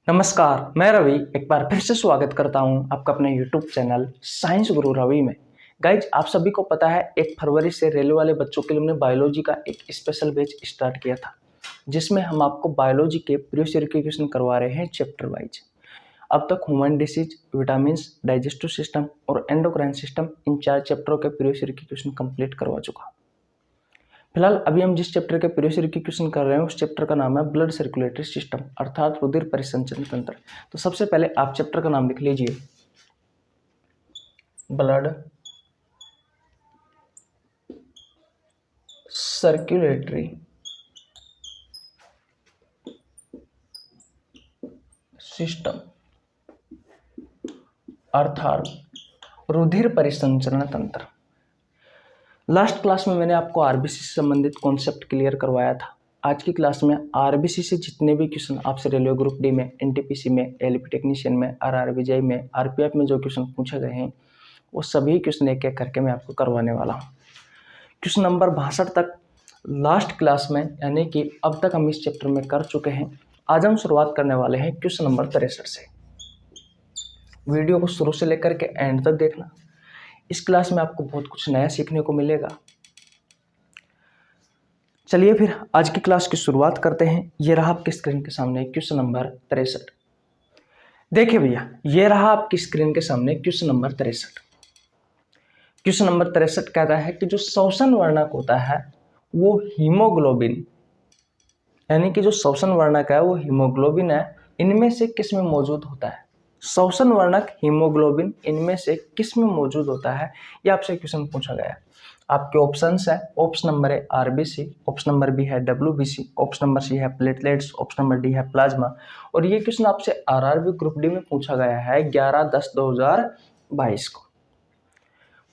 नमस्कार, मैं रवि एक बार फिर से स्वागत करता हूं आपका अपने YouTube चैनल साइंस गुरु रवि में। गाइज, आप सभी को पता है 1 फरवरी से रेलवे वाले बच्चों के लिए हमने बायोलॉजी का एक स्पेशल बैच स्टार्ट किया था, जिसमें हम आपको बायोलॉजी के प्रीवियस ईयर के क्वेश्चन करवा रहे हैं चैप्टर वाइज। अब तक human disease, vitamins, digestive system और एंडोक्राइन सिस्टम इन 4 चैप्टरों के प्रीवियस ईयर के क्वेश्चन कंप्लीट करवा चुका। फिलहाल अभी हम जिस चैप्टर के प्रीवियस ईयर की क्वेश्चन कर रहे हैं उस चैप्टर का नाम है ब्लड सर्कुलेटरी सिस्टम अर्थात रुधिर परिसंचरण तंत्र। तो सबसे पहले आप चैप्टर का नाम लिख लीजिए, ब्लड सर्कुलेटरी सिस्टम अर्थात रुधिर परिसंचरण तंत्र। लास्ट क्लास में मैंने आपको आरबीसी से संबंधित कॉन्सेप्ट क्लियर करवाया था। आज की क्लास में आरबीसी से जितने भी क्वेश्चन आपसे रेलवे ग्रुप डी में, एनटीपीसी में, एलपी टेक्नीशियन में, आरआरबीजेई में, आरपीएफ में जो क्वेश्चन पूछे गए हैं वो सभी क्वेश्चन एक एक करके मैं आपको करवाने वाला हूँ। क्वेश्चन नंबर 62 तक लास्ट क्लास में यानी कि अब तक हम इस चैप्टर में कर चुके हैं। आज हम शुरुआत करने वाले हैं क्वेश्चन नंबर 63 से। वीडियो को शुरू से लेकर के एंड तक देखना। इस क्लास में आपको बहुत कुछ नया सीखने को मिलेगा। चलिए फिर आज की क्लास की शुरुआत करते हैं। ये रहा आपकी स्क्रीन के सामने क्वेश्चन नंबर 63। देखिए भैया, ये रहा आपकी स्क्रीन के सामने क्वेश्चन नंबर 63। क्वेश्चन नंबर 63 कहता है कि जो श्वसन वर्णक होता है वो हीमोग्लोबिन, यानी कि जो श्वसन वर्णक है वो हीमोग्लोबिन है, इनमें से किस में मौजूद होता है? श्वसन वर्णक हीमोग्लोबिन इनमें से किस में मौजूद होता है, ये आपसे क्वेश्चन पूछा गया है। आपके ऑप्शंस है, option number A RBC, option number B है डब्ल्यूबीसी, ऑप्शन नंबर सी है प्लेटलेट्स, ऑप्शन नंबर डी है प्लाज्मा। और ये क्वेश्चन आपसे आरआरबी ग्रुप डी में पूछा गया है 11/10/2022 को।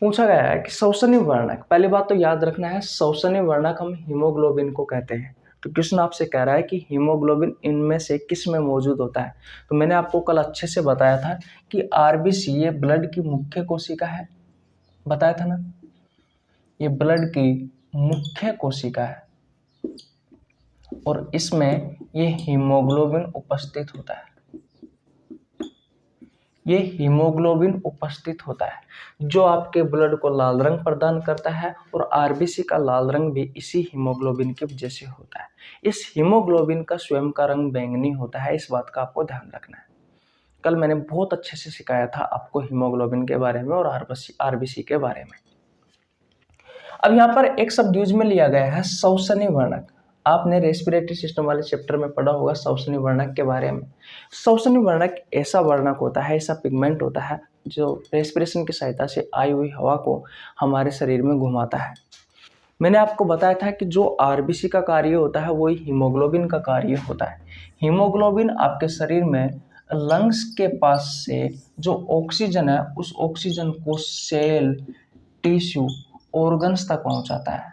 पूछा गया है कि श्वसनीय वर्णक, पहली बात तो याद रखना है श्वसनीय वर्णक हम हीमोग्लोबिन को कहते हैं। तो क्वेश्चन आपसे कह रहा है कि हीमोग्लोबिन इनमें से किस में मौजूद होता है। तो मैंने आपको कल अच्छे से बताया था कि आरबीसी ये ब्लड की मुख्य कोशिका है, बताया था ना, ये ब्लड की मुख्य कोशिका है और इसमें ये हीमोग्लोबिन उपस्थित होता है। ये हीमोग्लोबिन उपस्थित होता है जो आपके ब्लड को लाल रंग प्रदान करता है और आरबीसी का लाल रंग भी इसी हीमोग्लोबिन की वजह से होता है। इस हीमोग्लोबिन का स्वयं का रंग बैंगनी होता है, इस बात का आपको ध्यान रखना है। कल मैंने बहुत अच्छे से सिखाया था आपको हीमोग्लोबिन के बारे में और आरबीसी के बारे में। अब यहाँ पर एक शब्द यूज में लिया गया है श्वसनीय वर्णक। आपने रेस्पिरेटरी सिस्टम वाले चैप्टर में पढ़ा होगा श्वसनीय वर्णक के बारे में। श्वसनीय वर्णक ऐसा वर्णक होता है, ऐसा पिगमेंट होता है जो रेस्पिरेशन की सहायता से आई हुई हवा को हमारे शरीर में घुमाता है। मैंने आपको बताया था कि जो आरबीसी का कार्य होता है वही हीमोग्लोबिन का कार्य होता है। हीमोग्लोबिन आपके शरीर में लंग्स के पास से जो ऑक्सीजन है उस ऑक्सीजन को सेल, टिश्यू, ऑर्गन्स तक पहुंचाता है।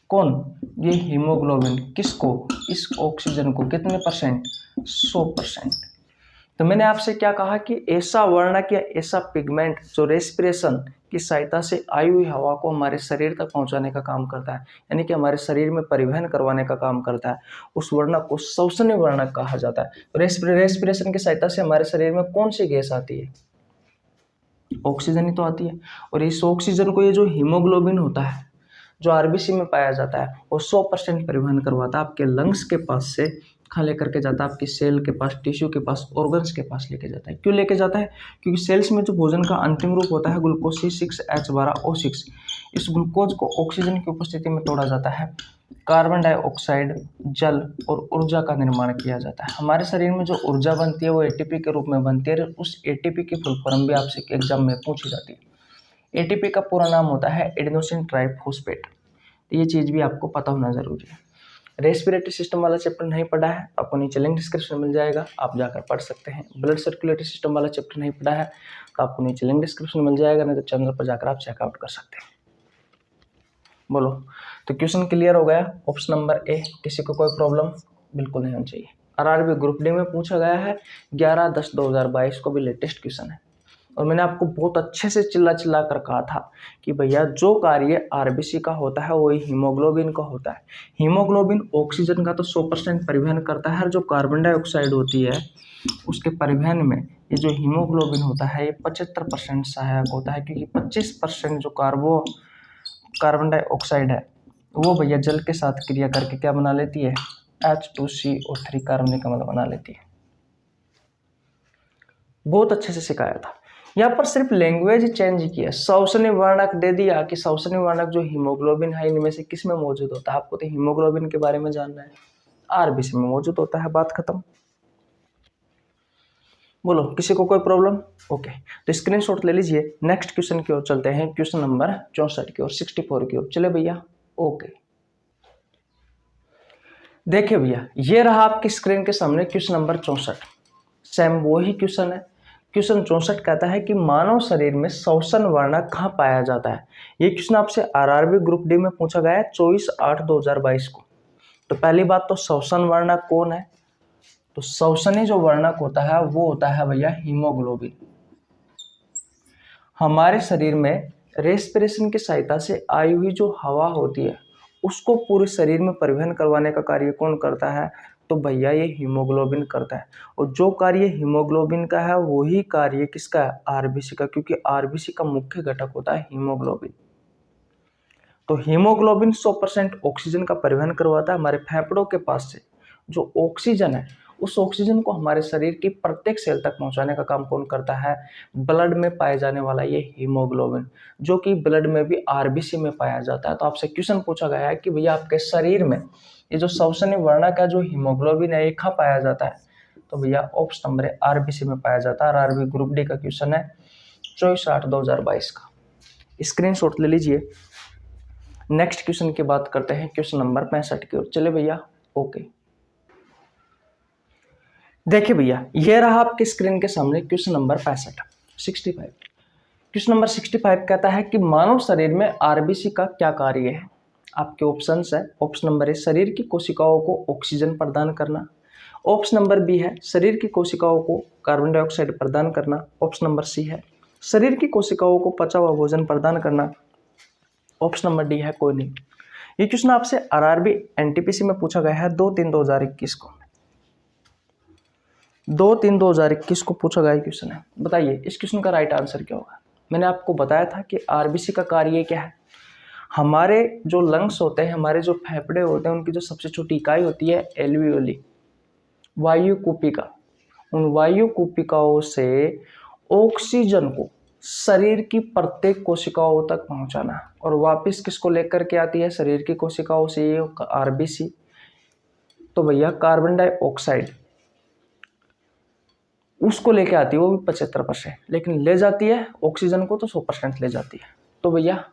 कौन? ये हीमोग्लोबिन। किसको? इस ऑक्सीजन को। कितने परसेंट? 100%। तो मैंने आपसे क्या कहा कि ऐसा वर्णक या ऐसा पिगमेंट जो रेस्पिरेशन की सहायता से आई हुई हवा को हमारे शरीर तक पहुंचाने का काम करता है, यानी कि हमारे शरीर में परिवहन करवाने का काम करता है, उस वर्णक को श्वसनीय वर्णक कहा जाता है। तो रेस्पिरेशन की सहायता से हमारे शरीर में कौन सी गैस आती है? ऑक्सीजन ही तो आती है। और इस ऑक्सीजन को ये जो हीमोग्लोबिन होता है जो आरबीसी में पाया जाता है वो 100% परिवहन करवाता है, आपके लंग्स के पास से खा लेकर के जाता है, आपकी सेल के पास, टिश्यू के पास, ऑर्गन्स के पास लेके जाता है। क्यों लेके जाता है? क्योंकि सेल्स में जो भोजन का अंतिम रूप होता है ग्लूकोज C6H12O6, इस ग्लूकोज को ऑक्सीजन की उपस्थिति में तोड़ा जाता है, कार्बन डाइऑक्साइड, जल और ऊर्जा का निर्माण किया जाता है। हमारे शरीर में जो ऊर्जा बनती है वो एटीपी के रूप में बनती है। उस एटीपी की फुल फॉर्म भी आपसे एग्जाम में पूछी जाती है। एटीपी का पूरा नाम होता है एडेनोसिन ट्राइफॉस्फेट। ये चीज़ भी आपको पता होना जरूरी है। रेस्पिरेटरी सिस्टम वाला चैप्टर नहीं पढ़ा है, आपको नीचे लिंक डिस्क्रिप्शन में मिल जाएगा, आप जाकर पढ़ सकते हैं। ब्लड सर्कुलेटरी सिस्टम वाला चैप्टर नहीं पढ़ा है तो आपको नीचे लिंक डिस्क्रिप्शन में मिल जाएगा, नहीं तो चैनल पर जाकर आप चेकआउट कर सकते हैं। बोलो, तो क्वेश्चन क्लियर हो गया? ऑप्शन नंबर ए, किसी को कोई प्रॉब्लम बिल्कुल नहीं होनी चाहिए। आरआरबी ग्रुप डी में पूछा गया है 11/10/2022 को भी लेटेस्ट क्वेश्चन है। और मैंने आपको बहुत अच्छे से चिल्ला चिल्ला कर कहा था कि भैया जो कार्य आरबीसी का होता है वही हीमोग्लोबिन का होता है। हीमोग्लोबिन ऑक्सीजन का तो 100% परिवहन करता है और जो कार्बन डाइऑक्साइड होती है उसके परिवहन में ये जो हीमोग्लोबिन होता है ये 75% सहायक होता है, क्योंकि 25% जो कार्बन डाइऑक्साइड है वो भैया जल के साथ क्रिया करके क्या बना लेती है, H2CO3 कार्बनिक अम्ल बना लेती है। बहुत अच्छे से सिखाया था। यहाँ पर सिर्फ लैंग्वेज चेंज किया, सौसनी वर्णक दे दिया कि सौसनी वर्णक जो हीमोग्लोबिन है इनमें से किस में मौजूद होता है। आपको तो हीमोग्लोबिन के बारे में जानना है, आरबीसी में मौजूद होता है, बात खत्म। बोलो किसी को कोई प्रॉब्लम? ओके, तो स्क्रीनशॉट ले लीजिए। नेक्स्ट क्वेश्चन की ओर चलते हैं, क्वेश्चन नंबर 64 की ओर, 64 की ओर। चले भैया, ओके। देखिए भैया, ये रहा आपकी स्क्रीन के सामने क्वेश्चन नंबर 64। सेम वही क्वेश्चन है। क्वेश्चन 64 कहता है कि मानव शरीर में श्वसन वर्णक कहाँ पाया जाता है। ये क्वेश्चन आपसे आरआरबी ग्रुप डी में पूछा गया है 24/8/2022 को। तो पहली बात तो श्वसन वर्णक कौन है? तो श्वसनी जो वर्णक होता है वो होता है भैया हीमोग्लोबिन। हमारे शरीर में रेस्पिरेशन की सहायता से आई हुई जो हवा होती है उसको पूरे शरीर में परिवहन करवाने का कार्य कौन करता है? तो भैया ये हीमोग्लोबिन करता है। और जो कार्य हीमोग्लोबिन का है वही कार्य किसका है? आरबीसी का, क्योंकि आरबीसी का मुख्य घटक होता है हीमोग्लोबिन। तो हीमोग्लोबिन 100% ऑक्सीजन का परिवहन करवाता है हमारे फेफड़ों के पास से। जो ऑक्सीजन है उस ऑक्सीजन को हमारे शरीर की प्रत्येक सेल तक पहुंचाने का काम कौन करता है? ब्लड में पाए जाने वाला ये हीमोग्लोबिन, जो कि ब्लड में भी आरबीसी में पाया जाता है। तो आपसे क्वेश्चन पूछा गया है कि भैया आपके शरीर में ये जो श्वसनी वर्णक का जो हीमोग्लोबिन है ये कहाँ पाया जाता है? तो भैया ऑप्शन नंबर है आरबीसी में पाया जाता है। आरआरबी ग्रुप डी का क्वेश्चन है 24/8/2022 का। स्क्रीनशॉट ले लीजिए। नेक्स्ट क्वेश्चन की बात करते हैं, क्वेश्चन नंबर 65 की ओर। चले भैया, ओके। देखिए भैया, ये रहा आपके स्क्रीन के सामने क्वेश्चन नंबर 65। क्वेश्चन नंबर 65 कहता है कि मानव शरीर में आरबीसी का क्या कार्य है। आपके ऑप्शंस है, ऑप्शन नंबर ए शरीर की कोशिकाओं को ऑक्सीजन प्रदान करना, ऑप्शन नंबर बी है शरीर की कोशिकाओं को कार्बन डाइऑक्साइड प्रदान करना, ऑप्शन नंबर सी है शरीर की कोशिकाओं को पचा हुआ भोजन प्रदान करना, ऑप्शन नंबर डी है कोई नहीं। ये क्वेश्चन आपसे आरआरबी एनटीपीसी में पूछा गया है 2/3/2021 को। 2/3/2021 को पूछा गया क्वेश्चन है। बताइए इस क्वेश्चन का राइट आंसर क्या होगा। मैंने आपको बताया था कि आरबीसी का कार्य क्या है। हमारे जो लंग्स होते हैं, हमारे जो फेफड़े होते हैं, उनकी जो सबसे छोटी इकाई होती है एल्वियोली, वायु कूपिका। उन वायु कूपिकाओं से ऑक्सीजन को शरीर की प्रत्येक कोशिकाओं तक पहुंचाना और वापस किसको लेकर के आती है? शरीर की कोशिकाओं से ये आरबीसी। तो भैया कार्बन डाइऑक्साइड उसको लेके आती है, वो भी 75%, लेकिन ले जाती है ऑक्सीजन को तो 100% ले जाती है। तो भैया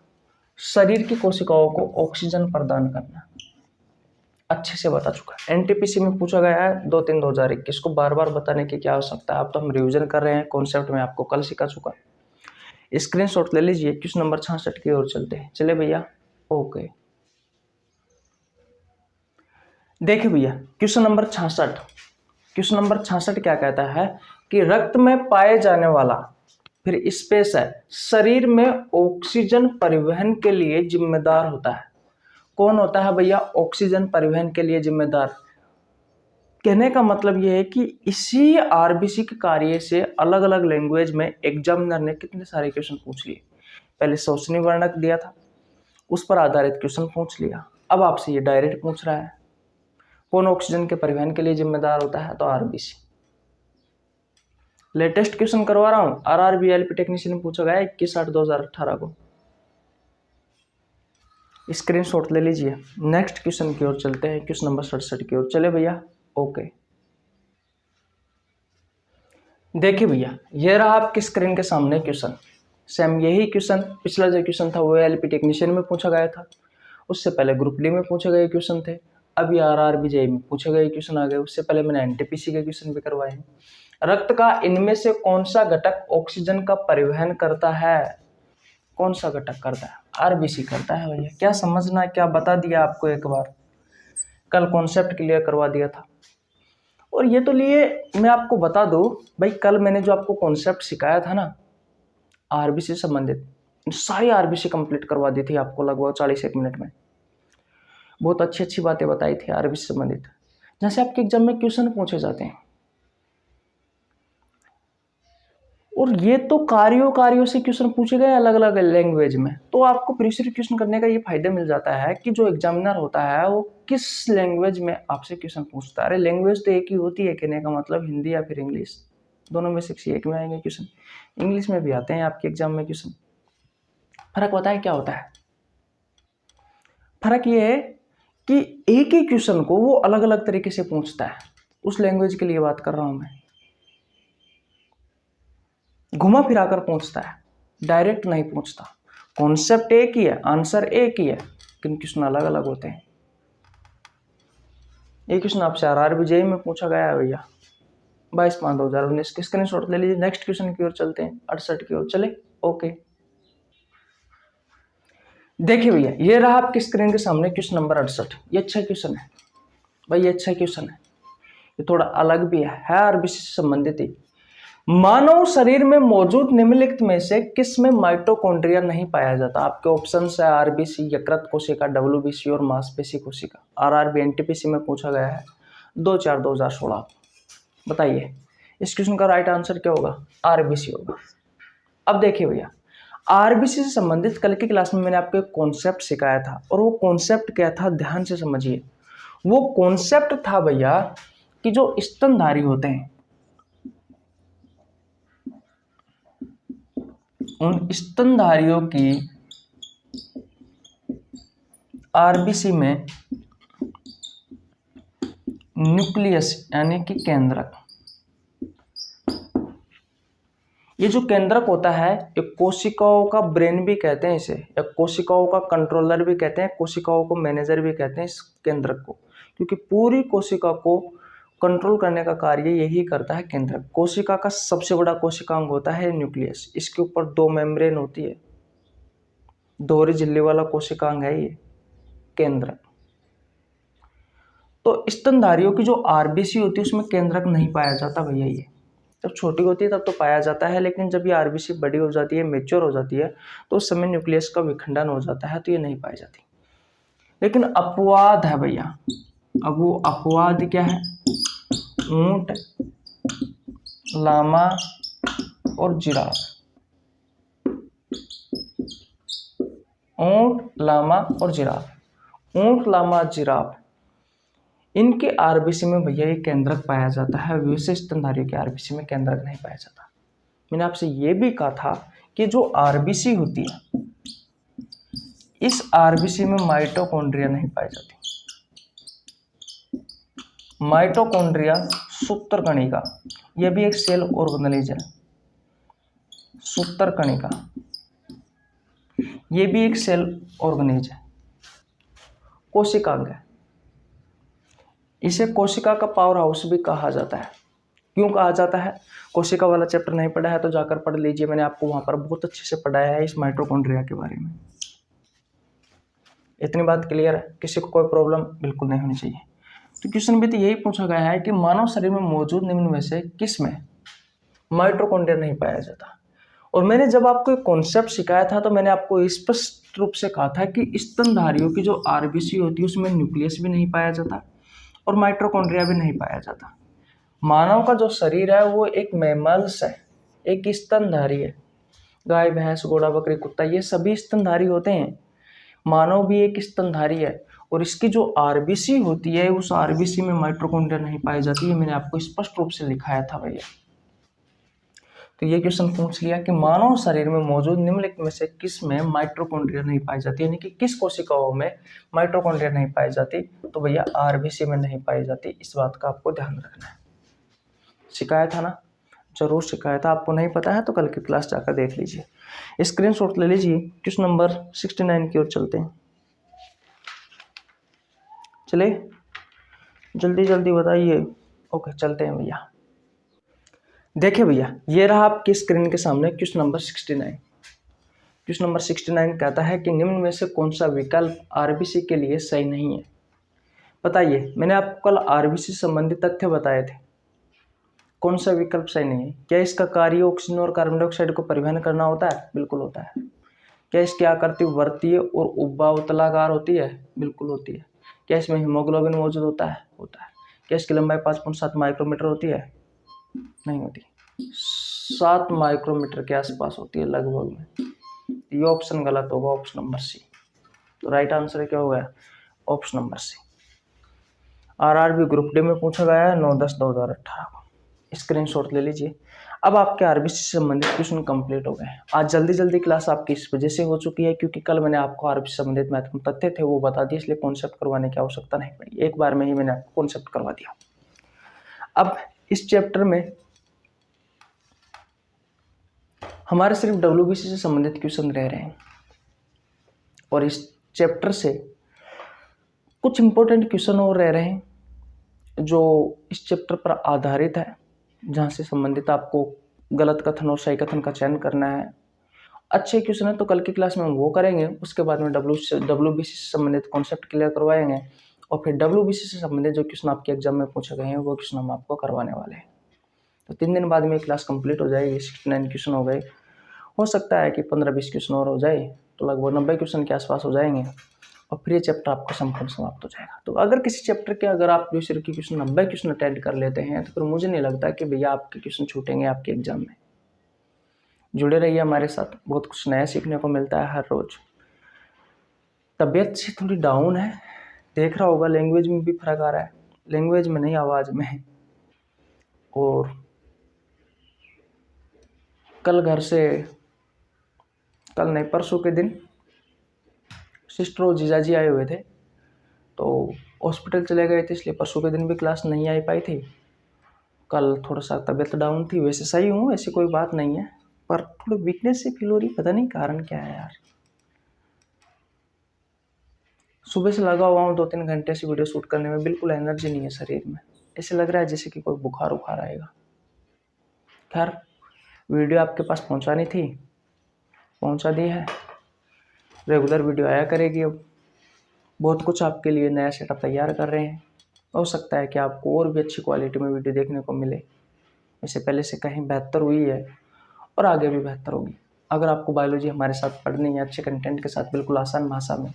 शरीर की कोशिकाओं को ऑक्सीजन प्रदान करना अच्छे से बता चुका है। एनटीपीसी में पूछा गया है 2/3/2021 को। बार बार बताने की क्या आवश्यकता है, अब तो हम रिवीजन कर रहे हैं, कॉन्सेप्ट में आपको कल सिखा चुका। स्क्रीनशॉट ले लीजिए। क्वेश्चन नंबर 66 की ओर चलते हैं। चले भैया, ओके। देखिए भैया, क्वेश्चन नंबर 66। क्वेश्चन नंबर 66 क्या कहता है कि रक्त में पाए जाने वाला, फिर स्पेस है, शरीर में ऑक्सीजन परिवहन के लिए जिम्मेदार होता है। कौन होता है भैया ऑक्सीजन परिवहन के लिए जिम्मेदार? कहने का मतलब यह है कि इसी आरबीसी के कार्य से अलग अलग लैंग्वेज में एग्जामिनर ने कितने सारे क्वेश्चन पूछ लिए। पहले श्वसनी वर्णक दिया था, उस पर आधारित क्वेश्चन पूछ लिया। अब आपसे ये डायरेक्ट पूछ रहा है कौन ऑक्सीजन के परिवहन के लिए जिम्मेदार होता है? तो आरबीसी। लेटेस्ट क्वेश्चन करवा रहा हूं, आरआरबी एलपी टेक्नीशियन में पूछा गया 21/8/2018 को। स्क्रीनशॉट ले लीजिए। नेक्स्ट क्वेश्चन की ओर चलते हैं, क्वेश्चन नंबर 67 की ओर। चले भैया, ओके। देखिए भैया, ये रहा आपकी स्क्रीन के सामने क्वेश्चन। सेम यही क्वेश्चन, पिछला जो क्वेश्चन था वो एलपी टेक्नीशियन में पूछा गया था, उससे पहले ग्रुप डी में पूछे गए क्वेश्चन थे, अभी आरआरबी जेईई में पूछे गए क्वेश्चन आ गए। उससे पहले मैंने एनटीपीसी के क्वेश्चन भी करवाए हैं। रक्त का इनमें से कौन सा घटक ऑक्सीजन का परिवहन करता है? कौन सा घटक करता है? आरबीसी करता है भैया। क्या समझना है, क्या बता दिया आपको एक बार, कल कॉन्सेप्ट क्लियर करवा दिया था। और ये तो लिए मैं आपको बता दूं भाई, कल मैंने जो आपको कॉन्सेप्ट सिखाया था ना, आरबीसी से संबंधित सारी आरबीसी कंप्लीट करवा दी थी आपको लगभग 41 मिनट में। बहुत अच्छी अच्छी बातें बताई थी आरबीसी से संबंधित, जैसे आपके एग्जाम में क्वेश्चन पूछे जाते हैं। और ये तो कार्यों से क्वेश्चन पूछे गए अलग अलग लैंग्वेज में, तो आपको प्रीवियस ईयर क्वेश्चन करने का ये फायदा मिल जाता है कि जो एग्जामिनर होता है वो किस लैंग्वेज में आपसे क्वेश्चन पूछता है। अरे लैंग्वेज तो एक ही होती है, कहने का मतलब हिंदी या फिर इंग्लिश, दोनों में से किसी एक में आएंगे क्वेश्चन। इंग्लिश में भी आते हैं आपके एग्जाम में क्वेश्चन। फर्क बताएं क्या होता है? फर्क ये है कि एक ही क्वेश्चन को वो अलग अलग तरीके से पूछता है। उस लैंग्वेज के लिए बात कर रहा हूं मैं, घुमा फिरा कर पूछता है, डायरेक्ट नहीं पूछता। कॉन्सेप्ट एक ही है, आंसर एक ही है, लेकिन क्वेश्चन अलग अलग होते हैं। एक क्वेश्चन आपसे आरआरबी जेईई में पूछा गया है भैया 22/5/2019 की स्क्रीनशॉट ले लीजिए। नेक्स्ट क्वेश्चन की ओर चलते हैं, 68 की ओर चले। ओके, देखिए भैया ये रहा आपकी स्क्रीन के सामने क्वेश्चन नंबर 68। ये अच्छा क्वेश्चन है भाई, ये अच्छा क्वेश्चन है। ये थोड़ा अलग भी है आरबीसी से संबंधित ही। मानव शरीर में मौजूद निम्नलिखित में से किस में माइटोकॉन्ड्रिया नहीं पाया जाता? आपके ऑप्शन है आरबीसी, यकृत कोशिका, डब्ल्यूबीसी और मांसपेशी कोशिका। आरआरबी एनटीपीसी में पूछा गया है 2/4/2016। बताइए इस क्वेश्चन का राइट आंसर क्या होगा? आरबीसी होगा। अब देखिए भैया आरबीसी से संबंधित कल की क्लास में मैंने आपको एक कॉन्सेप्ट सिखाया था, और वो कॉन्सेप्ट क्या था ध्यान से समझिए। वो कॉन्सेप्ट था भैया कि जो स्तनधारी होते हैं उन स्तनधारियों की आरबीसी में न्यूक्लियस यानी कि केंद्रक, ये जो केंद्रक होता है ये कोशिकाओं का ब्रेन भी कहते हैं इसे, या कोशिकाओं का कंट्रोलर भी कहते हैं, कोशिकाओं को मैनेजर भी कहते हैं इस केंद्रक को, क्योंकि पूरी कोशिका को कंट्रोल करने का कार्य यही करता है केंद्रक। कोशिका का सबसे बड़ा कोशिकांग होता है न्यूक्लियस। इसके ऊपर 2 मेम्ब्रेन होती है, दोहरी झिल्ली वाला कोशिकांग है ये केंद्रक। तो स्तनधारियों की जो आरबीसी होती है उसमें केंद्रक नहीं पाया जाता भैया। ये जब छोटी होती है तब तो पाया जाता है, लेकिन जब ये आरबीसी बड़ी हो जाती है, मैच्योर हो जाती है, तो उस समय न्यूक्लियस का विखंडन हो जाता है, तो ये नहीं पाई जाती। लेकिन अपवाद है भैया। अब वो अपवाद क्या है? ऊंट, लामा और जिराफ। ऊंट, लामा और जिराफ। ऊंट, लामा, जिराफ, इनके आरबीसी में भैया ये केंद्रक पाया जाता है। विशेष स्तनधारियों के आरबीसी में केंद्रक नहीं पाया जाता। मैंने आपसे ये भी कहा था कि जो आरबीसी होती है इस आरबीसी में माइटोकॉन्ड्रिया नहीं पाई जाती। माइटोकॉन्ड्रिया सूत्रकणिका, यह भी एक सेल ऑर्गेनेल है। सूत्रकणिका ये भी एक सेल ऑर्गेनेल है, कोशिकांग है। इसे कोशिका का पावर हाउस भी कहा जाता है। क्यों कहा जाता है? कोशिका वाला चैप्टर नहीं पढ़ा है तो जाकर पढ़ लीजिए, मैंने आपको वहां पर बहुत अच्छे से पढ़ाया है इस माइटोकॉन्ड्रिया के बारे में। इतनी बात क्लियर है? किसी को कोई प्रॉब्लम बिल्कुल नहीं होनी चाहिए। तो क्वेश्चन भी तो यही पूछा गया है कि मानव शरीर में मौजूद निम्न में से किस में माइटोकॉन्ड्रिया नहीं पाया जाता। और मैंने जब आपको एक कॉन्सेप्ट सिखाया था तो मैंने आपको स्पष्ट रूप से कहा था कि स्तनधारियों की जो आरबीसी होती है उसमें न्यूक्लियस भी नहीं पाया जाता और माइटोकॉन्ड्रिया भी नहीं पाया जाता। मानव का जो शरीर है वो एक मैमल्स है, एक स्तनधारी है। गाय, भैंस, घोड़ा, बकरी, कुत्ता, ये सभी स्तनधारी होते हैं। मानव भी एक स्तनधारी है, और इसकी जो आरबीसी होती है उस आरबीसी में माइटोकॉन्ड्रिया नहीं पाई जाती है। मैंने आपको स्पष्ट रूप से लिखाया था भैया। तो ये क्वेश्चन पूछ लिया कि मानव शरीर में मौजूद निम्नलिखित में से किस में माइटोकॉन्ड्रिया नहीं पाई जाती, यानी कि किस कोशिकाओं में माइटोकॉन्ड्रिया नहीं पाई जाती, तो भैया आरबीसी में नहीं पाई जाती। इस बात का आपको ध्यान रखना है। सिखाया था ना? जरूर सिखाया था। आपको नहीं पता है तो कल की क्लास जाकर देख लीजिए। स्क्रीनशॉट ले लीजिए। क्वेश्चन नंबर 69 की ओर चलते हैं। चले जल्दी जल्दी बताइए। ओके चलते हैं भैया। देखिए भैया ये रहा आपकी स्क्रीन के सामने क्वेश्चन नंबर 69। क्वेश्चन नंबर 69 कहता है कि निम्न में से कौन सा विकल्प आरबीसी के लिए सही नहीं है। बताइए, मैंने आपको कल आरबीसी से संबंधित तथ्य बताए थे। कौन सा विकल्प सही नहीं है? क्या इसका कार्य ऑक्सीजन और कार्बन डाइऑक्साइड को परिवहन करना होता है? बिल्कुल होता है। क्या इसकी आकृति वर्तीय और उपबाहुतलाकार होती है? बिल्कुल होती है। क्या इसमें हीमोग्लोबिन मौजूद होता है? होता है। क्या इसकी लंबाई 5.7 माइक्रोमीटर होती है? नहीं होती, 7 माइक्रोमीटर के आसपास होती है लगभग में। ये ऑप्शन गलत होगा, ऑप्शन नंबर सी। तो राइट आंसर क्या हो गया? Option number C. RRB group D में पूछा गया है 9/10/2018 को। स्क्रीनशॉट ले लीजिए। अब आपके आरबीसी से संबंधित क्वेश्चन कंप्लीट हो गए। आज जल्दी जल्दी क्लास आपकी इस वजह से हो चुकी है क्योंकि कल मैंने आपको आरबीसी से संबंधित महत्वपूर्ण तथ्य थे वो बता दिए, इसलिए कॉन्सेप्ट करवाने की आवश्यकता नहीं पड़ी। एक बार में ही मैंने आपको कॉन्सेप्ट करवा दिया। अब इस चैप्टर में हमारे सिर्फ डब्ल्यूबीसी से संबंधित क्वेश्चन रह रहे हैं और इस चैप्टर से कुछ इंपॉर्टेंट क्वेश्चन और रह रहे हैं जो इस चैप्टर पर आधारित है, जहाँ से संबंधित आपको गलत कथन और सही कथन का चयन करना है। अच्छे क्वेश्चन है तो कल की क्लास में हम वो करेंगे, उसके बाद में डब्ल्यूबीसी से संबंधित कॉन्सेप्ट क्लियर करवाएंगे और फिर डब्ल्यूबीसी से संबंधित जो क्वेश्चन आपके एग्जाम में पूछे गए हैं वो क्वेश्चन हम आपको करवाने वाले हैं। तो 3 दिन बाद में क्लास कंप्लीट हो जाएगी। 69 क्वेश्चन हो गए, हो सकता है कि 15-20 क्वेश्चन और हो जाए तो लगभग 90 क्वेश्चन के आसपास हो जाएंगे और फिर ये चैप्टर आपका संपूर्ण समाप्त हो जाएगा। तो अगर किसी चैप्टर के अगर आप दूसरे के क्वेश्चन 90 क्वेश्चन अटेंड कर लेते हैं तो फिर मुझे नहीं लगता कि भैया आपके क्वेश्चन छूटेंगे आपके एग्जाम में। जुड़े रहिए हमारे साथ, बहुत कुछ नया सीखने को मिलता है हर रोज। तबीयत से थोड़ी डाउन है, देख रहा होगा लैंग्वेज में भी फर्क आ रहा है, लैंग्वेज में नहीं आवाज में। और कल घर से, कल नहीं परसों के दिन सिस्टर और जीजाजी आए हुए थे तो हॉस्पिटल चले गए थे, इसलिए परसों के दिन भी क्लास नहीं आ पाई थी। कल थोड़ा सा तबीयत डाउन थी, वैसे सही हूँ, ऐसी कोई बात नहीं है, पर थोड़ी वीकनेस से फील हो रही, पता नहीं कारण क्या है यार। सुबह से लगा हुआ हूँ 2-3 घंटे से वीडियो शूट करने में, बिल्कुल एनर्जी नहीं है शरीर में, ऐसे लग रहा है जैसे कि कोई बुखार उखार आएगा। खैर वीडियो आपके पास पहुँचानी थी, पहुँचा दी है। रेगुलर वीडियो आया करेगी। अब बहुत कुछ आपके लिए नया सेटअप तैयार कर रहे हैं, हो सकता है कि आपको और भी अच्छी क्वालिटी में वीडियो देखने को मिले। इससे पहले से कहीं बेहतर हुई है और आगे भी बेहतर होगी। अगर आपको बायोलॉजी हमारे साथ पढ़नी है अच्छे कंटेंट के साथ, बिल्कुल आसान भाषा में,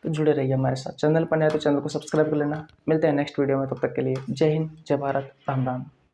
तो जुड़े रहिए हमारे साथ। चैनल पर नया तो चैनल को सब्सक्राइब कर लेना। मिलते हैं नेक्स्ट वीडियो में, तब तक के लिए जय हिंद, जय भारत, राम राम।